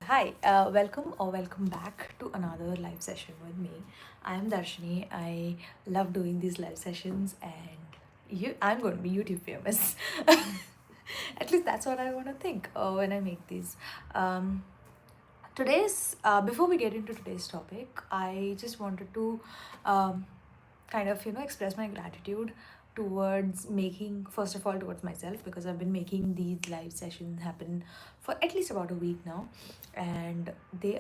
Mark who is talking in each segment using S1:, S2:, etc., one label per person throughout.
S1: Hi, welcome or welcome back to another live session with me. I am Darshini. I love doing these live sessions, and I'm going to be YouTube famous. At least that's what I want to think when I make these. Um, Before we get into today's topic, I just wanted to um, kind of express my gratitude towards making, first of all, towards myself, because I've been making these live sessions happen for at least about a week now, and they're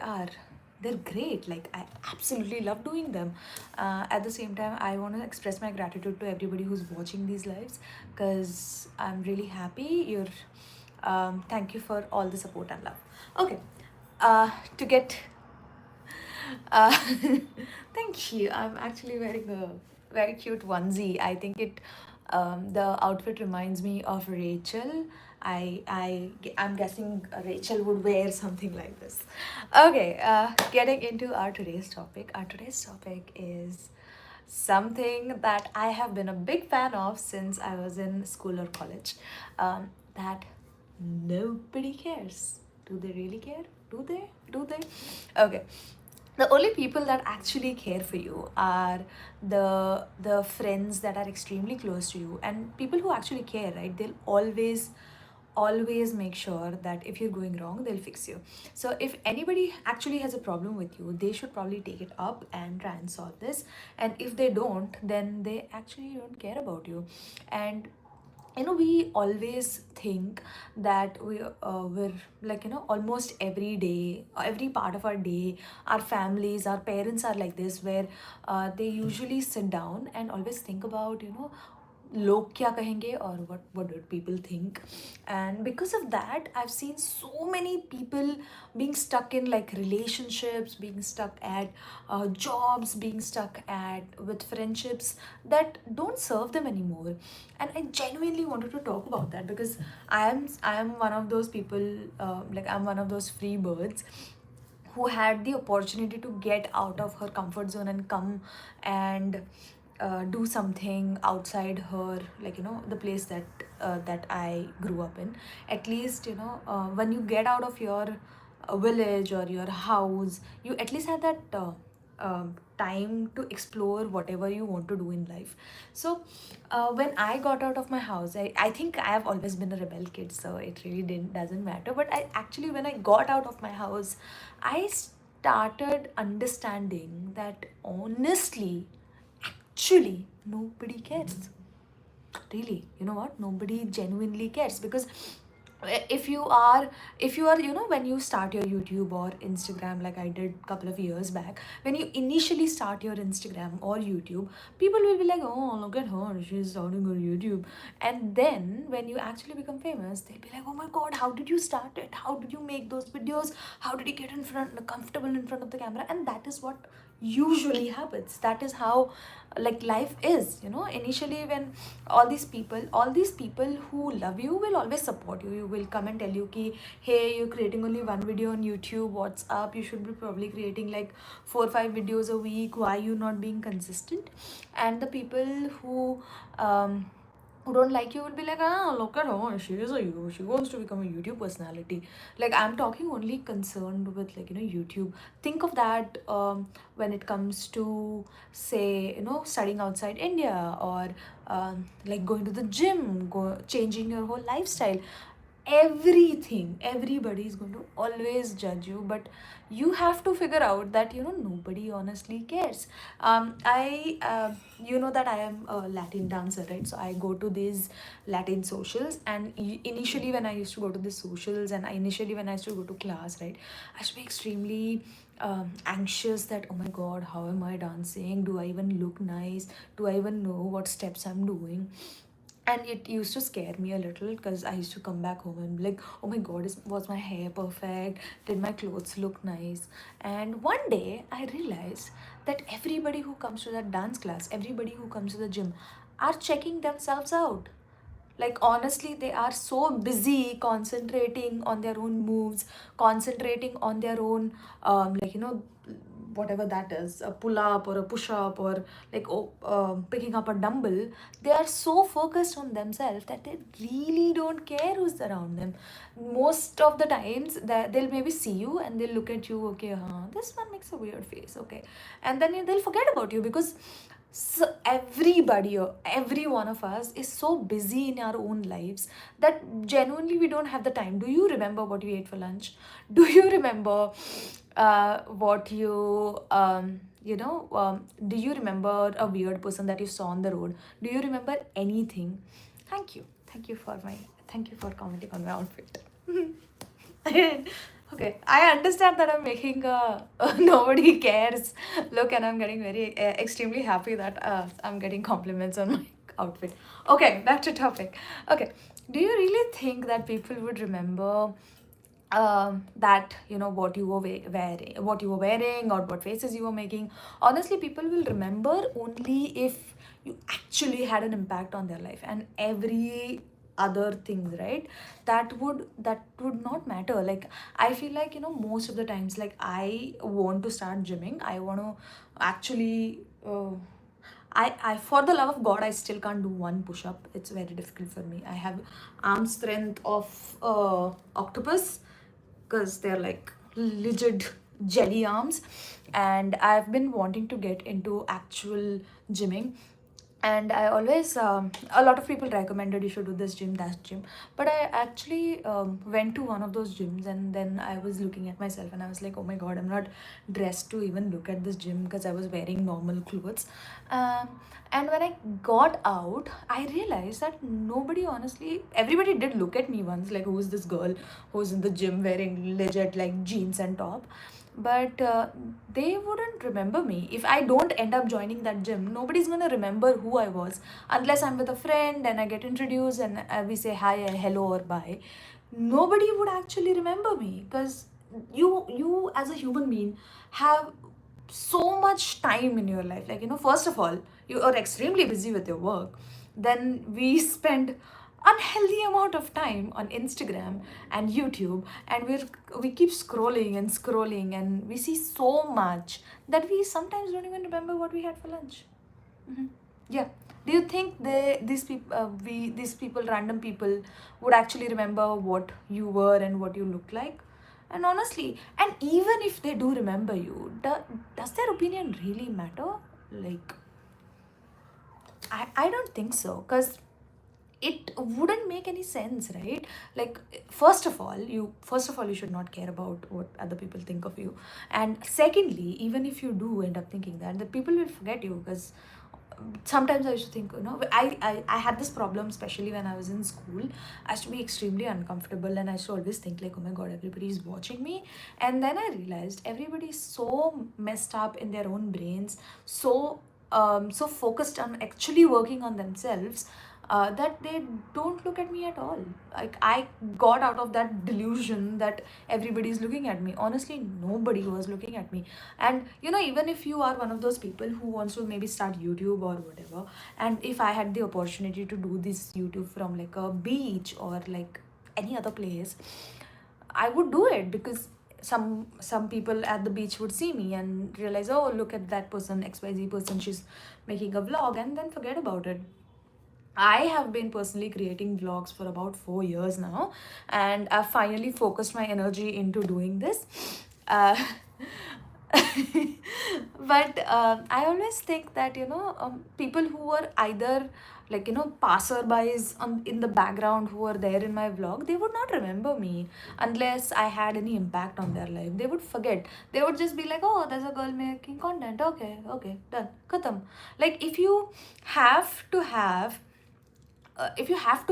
S1: great. Like, I absolutely love doing them. At the same time, I want to express my gratitude to everybody who's watching these lives, because I'm really happy you're thank you for all the support and love. Okay, to get uh, thank you. I'm actually wearing a very cute onesie. I think the outfit reminds me of Rachel. I'm guessing Rachel would wear something like this. Okay, getting into our today's topic. Our today's topic is something that I have been a big fan of since I was in school or college. That nobody cares. Do they really care? Do they? Do they? Okay, the only people that actually care for you are the friends that are extremely close to you, and people who actually care, right? They'll always make sure that if you're going wrong, they'll fix you. So if anybody actually has a problem with you, they should probably take it up and try and solve this. And if they don't, then they actually don't care about you. And we always think that we're like, almost every day, every part of our day, our families, our parents are like this, where they usually sit down and always think about, log kya kahenge, or what do people think. And because of that, I've seen so many people being stuck in like relationships, being stuck at jobs, being stuck at with friendships that don't serve them anymore. And I genuinely wanted to talk about that, because I am one of those people, like, I'm one of those free birds who had the opportunity to get out of her comfort zone and come and do something outside her, like, the place that I grew up in. At least, when you get out of your village or your house, you at least have that time to explore whatever you want to do in life. So when I got out of my house, I think I have always been a rebel kid, so it really doesn't matter. But I actually, when I got out of my house, I started understanding that honestly, actually, nobody cares. Really, you know what? Nobody genuinely cares, because if you are when you start your YouTube or Instagram, like I did a couple of years back, when you initially start your Instagram or YouTube, people will be like, oh, look at her, she's starting her YouTube. And then when you actually become famous, they'll be like, oh my god, how did you start it? How did you make those videos? How did you get comfortable in front of the camera? And that is what usually happens. That is how, like, life is. Initially, when all these people who love you will always support you. You will come and tell you ki, hey, you're creating only one video on YouTube, what's up? You should be probably creating like 4 or 5 videos a week. Why are you not being consistent? And the people who don't like you will be like, ah, look at her, she wants to become a YouTube personality. Like, I'm talking only concerned with, like, YouTube. Think of that when it comes to, say, studying outside India, or like going to the gym, changing your whole lifestyle. Everything, everybody is going to always judge you, but you have to figure out that, nobody honestly cares. I You know that I am a Latin dancer, right? So I go to these Latin socials, and initially when I used to go to the socials, and initially when I used to go to class, right, I used to be extremely anxious that, oh my god, how am I dancing? Do I even look nice? Do I even know what steps I'm doing? And it used to scare me a little, because I used to come back home and be like, oh my god, was my hair perfect? Did my clothes look nice? And one day I realized that everybody who comes to that dance class, everybody who comes to the gym, are checking themselves out. Like, honestly, they are so busy concentrating on their own moves, concentrating on their own, like, whatever that is, a pull up or a push up, or like picking up a dumbbell, they are so focused on themselves that they really don't care who's around them. Most of the times they'll maybe see you and they'll look at you, okay, this one makes a weird face, okay, and then they'll forget about you, because so everybody, or every one of us, is so busy in our own lives that genuinely we don't have the time. Do you remember what you ate for lunch? Do you remember what do you remember a weird person that you saw on the road? Do you remember anything? Thank you. Thank you for commenting on my outfit. Okay, I understand that I'm making a nobody cares look, and I'm getting very extremely happy that I'm getting compliments on my outfit. Okay, back to topic. Okay, do you really think that people would remember that what you were wearing, or what faces you were making? Honestly, people will remember only if you actually had an impact on their life, and every other things, right? That would not matter. Like, I feel like, most of the times, like, I want to start gymming. I want to actually I for the love of God, I still can't do one push up. It's very difficult for me. I have arm strength of octopus, because they're like legit jelly arms, and I've been wanting to get into actual gymming. And I always a lot of people recommended you should do this gym, that gym, but I actually went to one of those gyms, and then I was looking at myself and I was like, oh my god, I'm not dressed to even look at this gym, because I was wearing normal clothes. um, and when I got out, I realized that nobody, honestly, everybody did look at me once, like, who's this girl who's in the gym wearing legit like jeans and top, but they wouldn't remember me. If I don't end up joining that gym, nobody's gonna remember who I was, unless I'm with a friend and I get introduced and we say hi, hello, or bye. Nobody would actually remember me, because you as a human being have so much time in your life. Like, first of all, you are extremely busy with your work. Then we spend unhealthy amount of time on Instagram and YouTube, and we keep scrolling and scrolling, and we see so much that we sometimes don't even remember what we had for lunch. Mhm. Yeah. Do you think these people, random people, would actually remember what you were and what you look like? And honestly, and even if they do remember you, does their opinion really matter? Like, I don't think so, because it wouldn't make any sense, right? Like, first of all you should not care about what other people think of you, and secondly, even if you do end up thinking that, the people will forget you, because sometimes I used to think, I had this problem, especially when I was in school. I used to be extremely uncomfortable, and I used to always think, like, oh my god, everybody's watching me. And then I realized everybody's so messed up in their own brains, so focused on actually working on themselves, that they don't look at me at all. Like, I got out of that delusion that everybody's looking at me. Honestly, nobody was looking at me. And even if you are one of those people who wants to maybe start YouTube or whatever, and if I had the opportunity to do this YouTube from like a beach or like any other place, I would do it, because some people at the beach would see me and realize, oh, look at that person, XYZ person, she's making a vlog, and then forget about it. I have been personally creating vlogs for about 4 years now, and I've finally focused my energy into doing this. Uh, but I always think that people who are either like passerbys in the background who are there in my vlog, they would not remember me unless I had any impact on their life. They would forget. They would just be like, oh, there's a girl making content. Okay, okay, done, khatam. Like, if you have to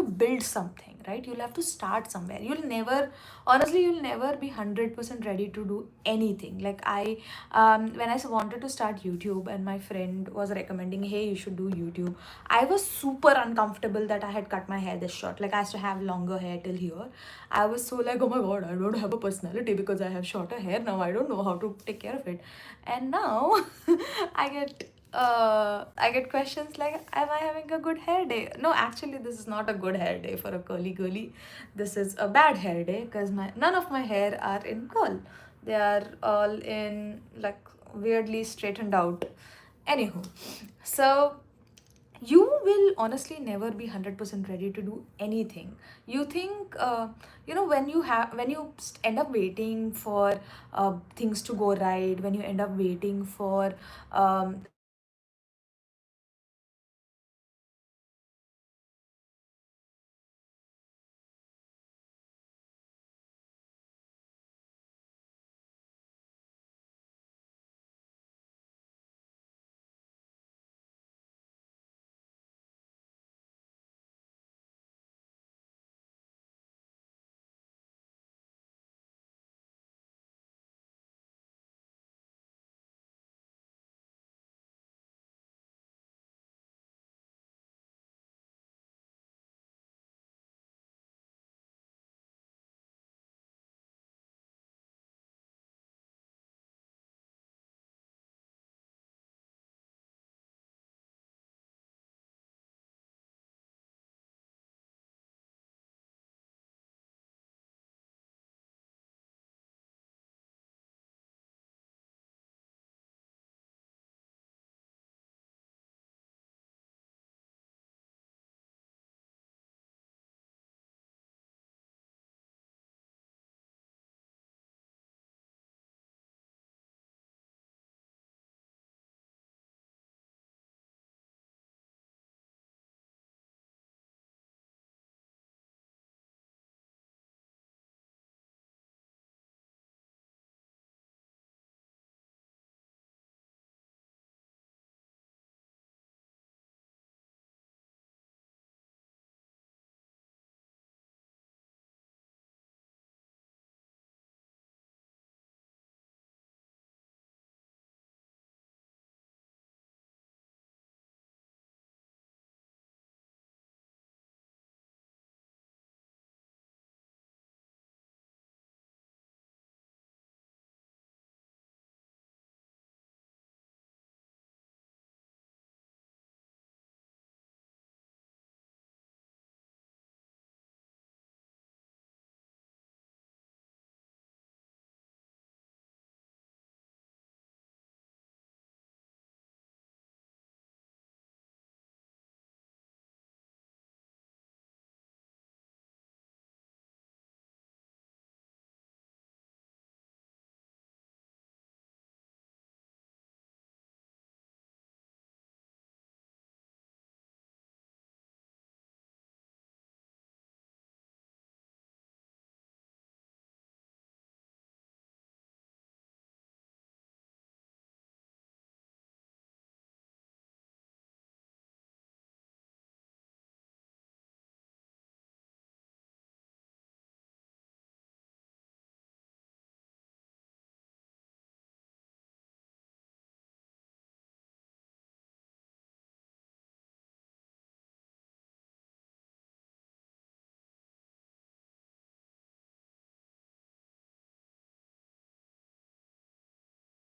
S1: build something, right, you'll have to start somewhere. You'll never be 100% ready to do anything. Like, when I wanted to start YouTube and my friend was recommending, hey, you should do YouTube, I was super uncomfortable that I had cut my hair this short. Like, I used to have longer hair till here. I was so like, oh my god, I don't have a personality because I have shorter hair now. I don't know how to take care of it. And now I get questions like, am I having a good hair day? No, actually, this is not a good hair day for a curly girly. This is a bad hair day, because none of my hair are in curl. They are all in like weirdly straightened out. Anywho, so you will honestly never be 100% ready to do anything. You think, when you end up waiting for things to go right, when you end up waiting for